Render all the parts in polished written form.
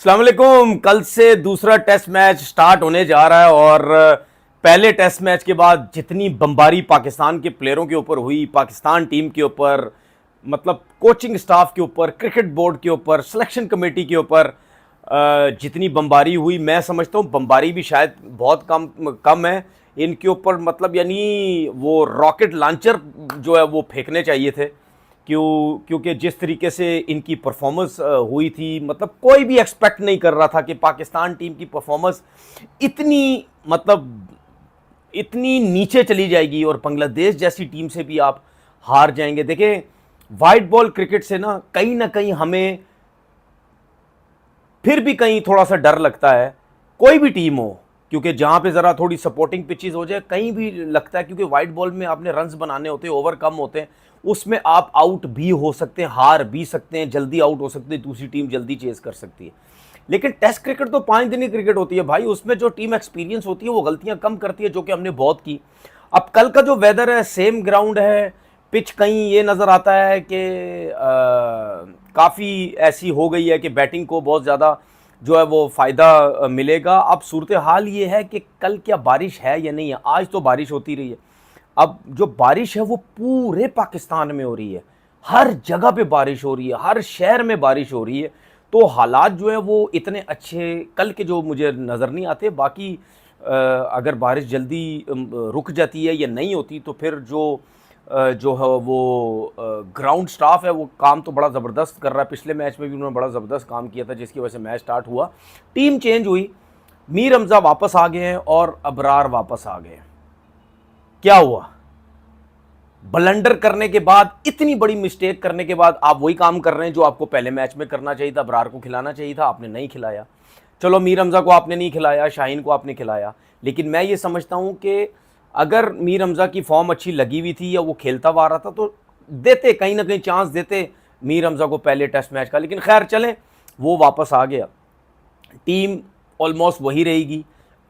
अस्सलाम वालेकुम। कल से दूसरा टेस्ट मैच स्टार्ट होने जा रहा है और पहले टेस्ट मैच के बाद जितनी बमबारी पाकिस्तान के प्लेयरों के ऊपर हुई, पाकिस्तान टीम के ऊपर, मतलब कोचिंग स्टाफ के ऊपर, क्रिकेट बोर्ड के ऊपर, सिलेक्शन कमेटी के ऊपर जितनी बमबारी हुई, मैं समझता हूँ बमबारी भी शायद बहुत कम है इनके ऊपर। मतलब यानी वो रॉकेट लॉन्चर जो है वो फेंकने चाहिए थे, क्योंकि जिस तरीके से इनकी परफॉर्मेंस हुई थी, मतलब कोई भी एक्सपेक्ट नहीं कर रहा था कि पाकिस्तान टीम की परफॉर्मेंस इतनी मतलब इतनी नीचे चली जाएगी और बांग्लादेश जैसी टीम से भी आप हार जाएंगे। देखें, वाइट बॉल क्रिकेट से ना कहीं हमें फिर भी कहीं थोड़ा सा डर लगता है, कोई भी टीम हो, क्योंकि जहां पे ज़रा थोड़ी सपोर्टिंग पिचेस हो जाए कहीं भी लगता है, क्योंकि वाइट बॉल में आपने रन्स बनाने होते हैं, ओवर कम होते हैं, उसमें आप आउट भी हो सकते हैं, हार भी सकते हैं, जल्दी आउट हो सकते हैं, दूसरी टीम जल्दी चेस कर सकती है। लेकिन टेस्ट क्रिकेट तो 5 दिन की क्रिकेट होती है भाई, उसमें जो टीम एक्सपीरियंस होती है वो गलतियां कम करती है, जो कि हमने बहुत की। अब कल का जो वेदर है, सेम ग्राउंड है, पिच कहीं ये नज़र आता है कि काफ़ी ऐसी हो गई है कि बैटिंग को बहुत ज़्यादा जो है वो फ़ायदा मिलेगा। अब सूरत हाल ये है कि कल क्या बारिश है या नहीं है। आज तो बारिश होती रही है, अब जो बारिश है वो पूरे पाकिस्तान में हो रही है, हर जगह पे बारिश हो रही है, हर शहर में बारिश हो रही है। तो हालात जो है वो इतने अच्छे कल के जो मुझे नज़र नहीं आते। बाकी अगर बारिश जल्दी रुक जाती है या नहीं होती तो फिर जो है वो ग्राउंड स्टाफ है वो काम तो बड़ा ज़बरदस्त कर रहा है। पिछले मैच में भी उन्होंने बड़ा ज़बरदस्त काम किया था, जिसकी वजह से मैच स्टार्ट हुआ, टीम चेंज हुई, मीर हमज़ा वापस आ गए हैं और अबरार वापस आ गए हैं। क्या हुआ? ब्लंडर करने के बाद, इतनी बड़ी मिस्टेक करने के बाद आप वही काम कर रहे हैं जो आपको पहले मैच में करना चाहिए था। अबरार को खिलाना चाहिए था, आपने नहीं खिलाया। चलो, मीर हमज़ा को आपने नहीं खिलाया, शाहीन को आपने खिलाया, लेकिन मैं ये समझता हूँ कि अगर मीर हमज़ा की फॉर्म अच्छी लगी हुई थी या वो खेलता हुआ आ रहा था तो देते, कहीं ना कहीं चांस देते मीर हमज़ा को पहले टेस्ट मैच का। लेकिन खैर चलें, वो वापस आ गया, टीम ऑलमोस्ट वही रहेगी।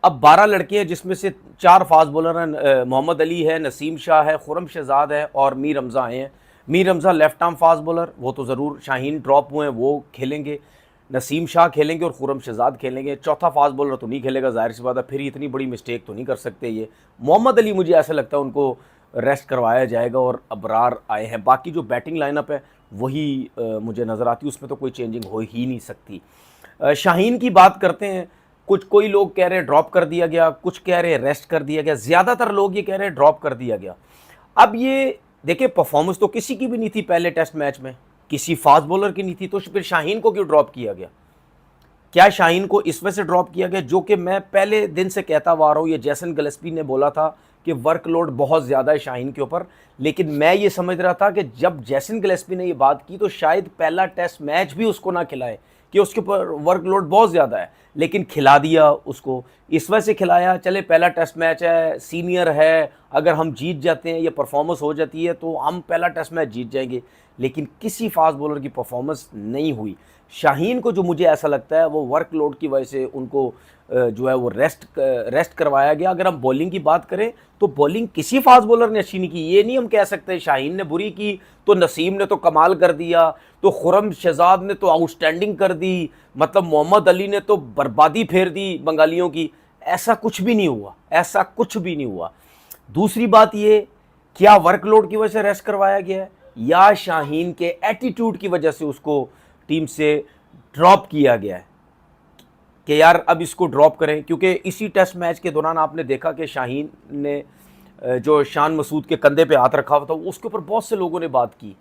अब 12 लड़के हैं, जिसमें से 4 फास्ट बॉलर हैं, मोहम्मद अली है, नसीम शाह है, खुरम शहजाद है और मीर हमज़ा आए हैं। Mir Hamza left arm fast bowler, वो तो ज़रूर, शाहीन ड्रॉप हुए हैं, वो खेलेंगे, नसीम शाह खेलेंगे और खुरम शहजाद खेलेंगे। चौथा फास्ट बॉलर तो नहीं खेलेगा, जाहिर सी बात है, फिर इतनी बड़ी मिस्टेक तो नहीं कर सकते ये। मोहम्मद अली, मुझे ऐसा लगता है उनको रेस्ट करवाया जाएगा और अबरार आए हैं। बाकी जो बैटिंग लाइनअप है वही मुझे नज़र आती है, उसमें तो कोई चेंजिंग हो ही नहीं सकती। शाहीन की बात करते हैं, कोई लोग कह रहे हैं ड्रॉप कर दिया गया, कुछ कह रहे हैं रेस्ट कर दिया गया, ज़्यादातर लोग ये कह रहे हैं ड्रॉप कर दिया गया। अब ये देखिए, परफॉर्मेंस तो किसी की भी नहीं थी पहले टेस्ट मैच में, किसी फास्ट बॉलर की नहीं थी, तो फिर शाहीन को क्यों ड्रॉप किया गया? क्या शाहीन को इस वजह से ड्रॉप किया गया, जो कि मैं पहले दिन से कहता हुआ आ रहा हूँ, ये जैसन गिलेस्पी ने बोला था कि वर्कलोड बहुत ज़्यादा है शाहीन के ऊपर। लेकिन मैं ये समझ रहा था कि जब जैसन गिलेस्पी ने ये बात की तो शायद पहला टेस्ट मैच भी उसको ना खिलाए, कि उसके ऊपर वर्कलोड बहुत ज़्यादा है, लेकिन खिला दिया उसको। इस वजह से खिलाया, चले पहला टेस्ट मैच है, सीनियर है, अगर हम जीत जाते हैं या परफॉर्मेंस हो जाती है तो हम पहला टेस्ट मैच जीत जाएंगे। लेकिन किसी फास्ट बॉलर की परफॉर्मेंस नहीं हुई। शाहीन को जो मुझे ऐसा लगता है वो वर्कलोड की वजह से उनको जो है वो रेस्ट करवाया गया। अगर हम बॉलिंग की बात करें तो बॉलिंग किसी फास्ट बॉलर ने अच्छी नहीं की, ये नहीं हम कह सकते शाहीन ने बुरी की तो नसीम ने तो कमाल कर दिया, तो खुरम शहजाद ने तो आउटस्टैंडिंग कर दी, मतलब मोहम्मद अली ने तो बर्बादी फेर दी बंगालियों की। ऐसा कुछ भी नहीं हुआ, ऐसा कुछ भी नहीं हुआ। दूसरी बात ये, क्या वर्कलोड की वजह से रेस्ट करवाया गया है या शाहीन के एटीट्यूड की वजह से उसको टीम से ड्रॉप किया गया है कि यार अब इसको ड्रॉप करें? क्योंकि इसी टेस्ट मैच के दौरान आपने देखा कि शाहीन ने जो शान मसूद के कंधे पे हाथ रखा हुआ था, उसके ऊपर बहुत से लोगों ने बात की।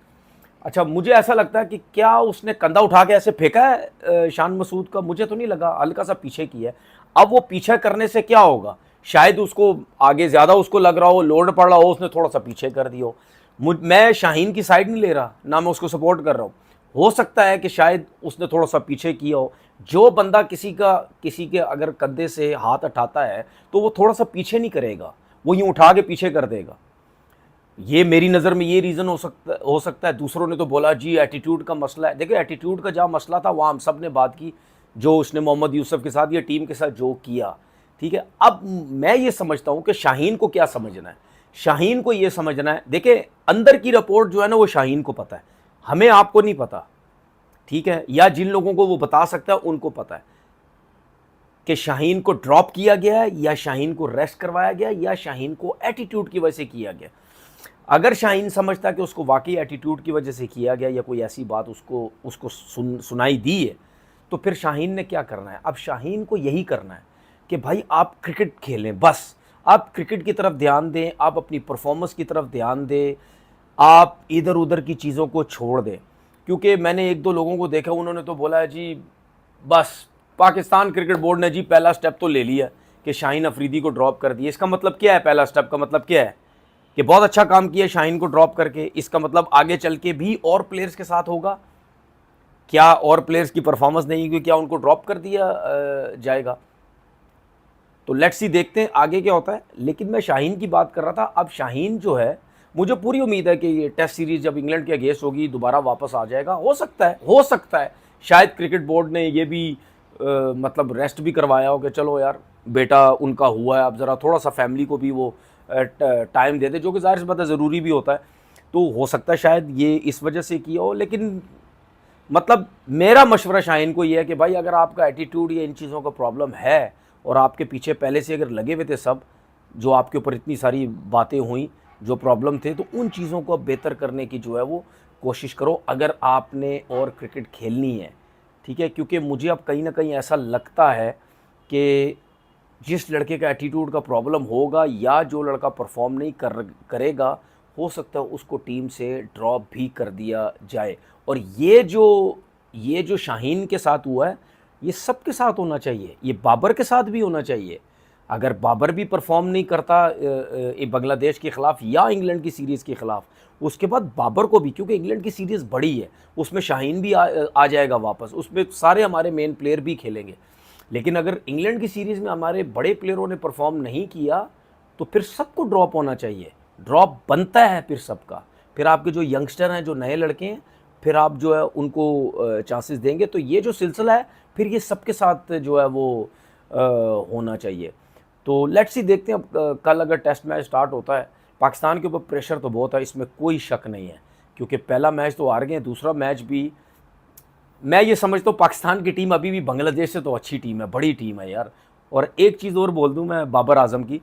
अच्छा, मुझे ऐसा लगता है कि क्या उसने कंधा उठा के ऐसे फेंका है शान मसूद का? मुझे तो नहीं लगा, हल्का सा पीछे किया है। अब वो पीछे करने से क्या होगा, शायद उसको आगे ज़्यादा उसको लग रहा हो, लोड पड़ रहा हो, उसने थोड़ा सा पीछे कर दिया हो। मैं शाहीन की साइड नहीं ले रहा, ना मैं उसको सपोर्ट कर रहा हूँ। हो सकता है कि शायद उसने थोड़ा सा पीछे किया हो। जो बंदा किसी के अगर कंधे से हाथ उठाता है तो वो थोड़ा सा पीछे नहीं करेगा, वो यूँ उठा के पीछे कर देगा। ये मेरी नज़र में ये रीज़न हो सकता है। दूसरों ने तो बोला जी एटीट्यूड का मसला है। देखिए, एटीट्यूड का जहाँ मसला था वहाँ हम सब ने बात की, जो उसने मोहम्मद यूसुफ के साथ या टीम के साथ जो किया, ठीक है। अब मैं ये समझता हूँ कि शाहीन को क्या समझना है, शाहीन को ये समझना है, देखिए अंदर की रिपोर्ट जो है ना वो शाहीन को पता है, हमें आपको नहीं पता। ठीक है, या जिन लोगों को वो बता सकता है उनको पता है कि शाहीन को ड्रॉप किया गया है या शाहीन को रेस्ट करवाया गया या शाहीन को एटीट्यूड की वजह से किया गया। अगर शाहीन समझता कि उसको वाकई एटीट्यूड की वजह से किया गया या कोई ऐसी बात उसको सुनाई दी है, तो फिर शाहीन ने क्या करना है? अब शाहीन को यही करना है कि भाई आप क्रिकेट खेलें, बस आप क्रिकेट की तरफ ध्यान दें, आप अपनी परफॉर्मेंस की तरफ ध्यान दें, आप इधर उधर की चीज़ों को छोड़ दें। क्योंकि मैंने एक दो लोगों को देखा, उन्होंने तो बोला है जी बस पाकिस्तान क्रिकेट बोर्ड ने जी पहला स्टेप तो ले लिया कि शाहीन अफरीदी को ड्रॉप कर दिया। इसका मतलब क्या है? पहला स्टेप का मतलब क्या है? कि बहुत अच्छा काम किया शाहीन को ड्रॉप करके। इसका मतलब आगे चल के भी और प्लेयर्स के साथ होगा क्या? और प्लेयर्स की परफॉर्मेंस नहीं हुई, क्या उनको ड्रॉप कर दिया जाएगा? तो लेट्स सी, देखते हैं आगे क्या होता है। लेकिन मैं शाहीन की बात कर रहा था। अब शाहीन जो है, मुझे पूरी उम्मीद है कि ये टेस्ट सीरीज जब इंग्लैंड के अगेंस्ट होगी दोबारा वापस आ जाएगा। हो सकता है शायद क्रिकेट बोर्ड ने ये भी मतलब रेस्ट भी करवाया हो कि चलो यार बेटा उनका हुआ है, अब ज़रा थोड़ा सा फैमिली को भी वो टाइम दे दे, जो कि ज़ाहिर सी बात है ज़रूरी भी होता है। तो हो सकता है शायद ये इस वजह से किया हो। लेकिन मतलब मेरा मशवरा शाहीन को ये है कि भाई अगर आपका एटीट्यूड या इन चीज़ों का प्रॉब्लम है और आपके पीछे पहले से अगर लगे हुए थे सब, जो आपके ऊपर इतनी सारी बातें हुई, जो प्रॉब्लम थे, तो उन चीज़ों को बेहतर करने की जो है वो कोशिश करो अगर आपने और क्रिकेट खेलनी है, ठीक है। क्योंकि मुझे अब कहीं ना कहीं ऐसा लगता है कि जिस लड़के का एटीट्यूड का प्रॉब्लम होगा या जो लड़का परफॉर्म नहीं करेगा, हो सकता है उसको टीम से ड्रॉप भी कर दिया जाए। और ये जो शाहीन के साथ हुआ है, ये सबके साथ होना चाहिए, ये बाबर के साथ भी होना चाहिए। अगर बाबर भी परफॉर्म नहीं करता बांग्लादेश के ख़िलाफ़ या इंग्लैंड की सीरीज़ के ख़िलाफ़, उसके बाद बाबर को भी, क्योंकि इंग्लैंड की सीरीज़ बड़ी है, उसमें शाहीन भी आ जाएगा वापस, उसमें सारे हमारे मेन प्लेयर भी खेलेंगे। लेकिन अगर इंग्लैंड की सीरीज़ में हमारे बड़े प्लेयरों ने परफॉर्म नहीं किया तो फिर सबको ड्रॉप होना चाहिए, ड्रॉप बनता है फिर सबका। फिर आपके जो यंगस्टर हैं, जो नए लड़के हैं, फिर आप जो है उनको चांसेस देंगे। तो ये जो सिलसिला है फिर ये सबके साथ जो है वो होना चाहिए। तो लेट्स सी, देखते हैं अब कल अगर टेस्ट मैच स्टार्ट होता है। पाकिस्तान के ऊपर प्रेशर तो बहुत है, इसमें कोई शक नहीं है, क्योंकि पहला मैच तो हार गए, दूसरा मैच भी मैं ये समझता हूँ पाकिस्तान की टीम अभी भी बांग्लादेश से तो अच्छी टीम है, बड़ी टीम है यार। और एक चीज़ और बोल दूँ मैं बाबर आजम की,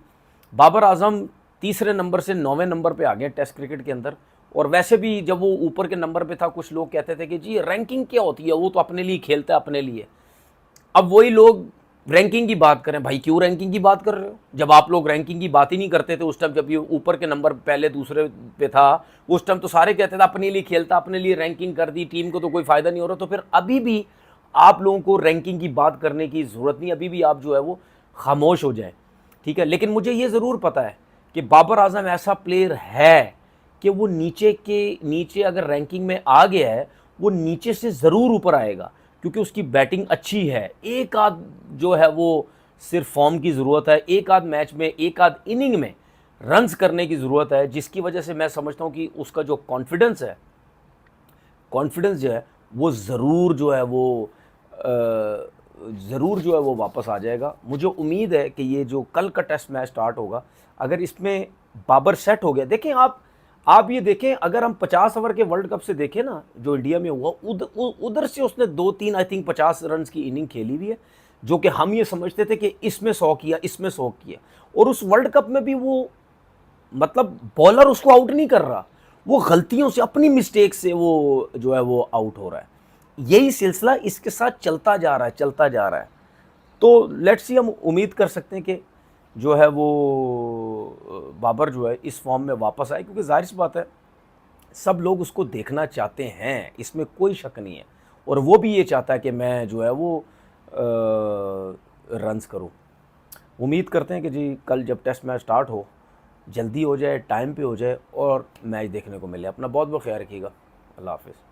बाबर आजम तीसरे नंबर से 9वें नंबर पे आ गए टेस्ट क्रिकेट के अंदर। और वैसे भी जब वो ऊपर के नंबर पे था, कुछ लोग कहते थे कि जी रैंकिंग क्या होती है, वो तो अपने लिए खेलता है अपने लिए। अब वही लोग रैंकिंग की बात करें, भाई क्यों रैंकिंग की बात कर रहे हो? जब आप लोग रैंकिंग की बात ही नहीं करते थे उस टाइम, जब ये ऊपर के नंबर पहले दूसरे पे था, उस टाइम तो सारे कहते थे अपने लिए खेलता, अपने लिए रैंकिंग कर दी, टीम को तो कोई फायदा नहीं हो रहा। तो फिर अभी भी आप लोगों को रैंकिंग की बात करने की ज़रूरत नहीं, अभी भी आप जो है वो खामोश हो जाए, ठीक है। लेकिन मुझे ये ज़रूर पता है कि बाबर आजम ऐसा प्लेयर है कि वो नीचे अगर रैंकिंग में आ गया है, वो नीचे से ज़रूर ऊपर आएगा, क्योंकि उसकी बैटिंग अच्छी है। एक आध जो है वो सिर्फ फॉर्म की ज़रूरत है, एक आध मैच में, एक आध इनिंग में रन्स करने की ज़रूरत है, जिसकी वजह से मैं समझता हूँ कि उसका जो कॉन्फिडेंस जो है वो ज़रूर जो है वो वापस आ जाएगा। मुझे उम्मीद है कि ये जो कल का टेस्ट मैच स्टार्ट होगा, अगर इसमें बाबर सेट हो गया, देखें आप ये देखें, अगर हम 50 ओवर के वर्ल्ड कप से देखें ना, जो इंडिया में हुआ, उधर से उसने 2-3 आई थिंक 50 रन की इनिंग खेली हुई है, जो कि हम ये समझते थे कि इसमें 100 किया, इसमें 100 किया। और उस वर्ल्ड कप में भी वो मतलब बॉलर उसको आउट नहीं कर रहा, वो गलतियों से, अपनी मिस्टेक से वो जो है वो आउट हो रहा है। यही सिलसिला इसके साथ चलता जा रहा है। तो लेट्स सी, हम उम्मीद कर सकते हैं कि जो है वो बाबर जो है इस फॉर्म में वापस आए, क्योंकि जाहिर सी बात है सब लोग उसको देखना चाहते हैं, इसमें कोई शक नहीं है। और वो भी ये चाहता है कि मैं जो है वो रन्स करूं। उम्मीद करते हैं कि जी कल जब टेस्ट मैच स्टार्ट हो, जल्दी हो जाए, टाइम पे हो जाए और मैच देखने को मिले। अपना बहुत बहुत ख्याल रखिएगा। अल्लाह हाफिज़।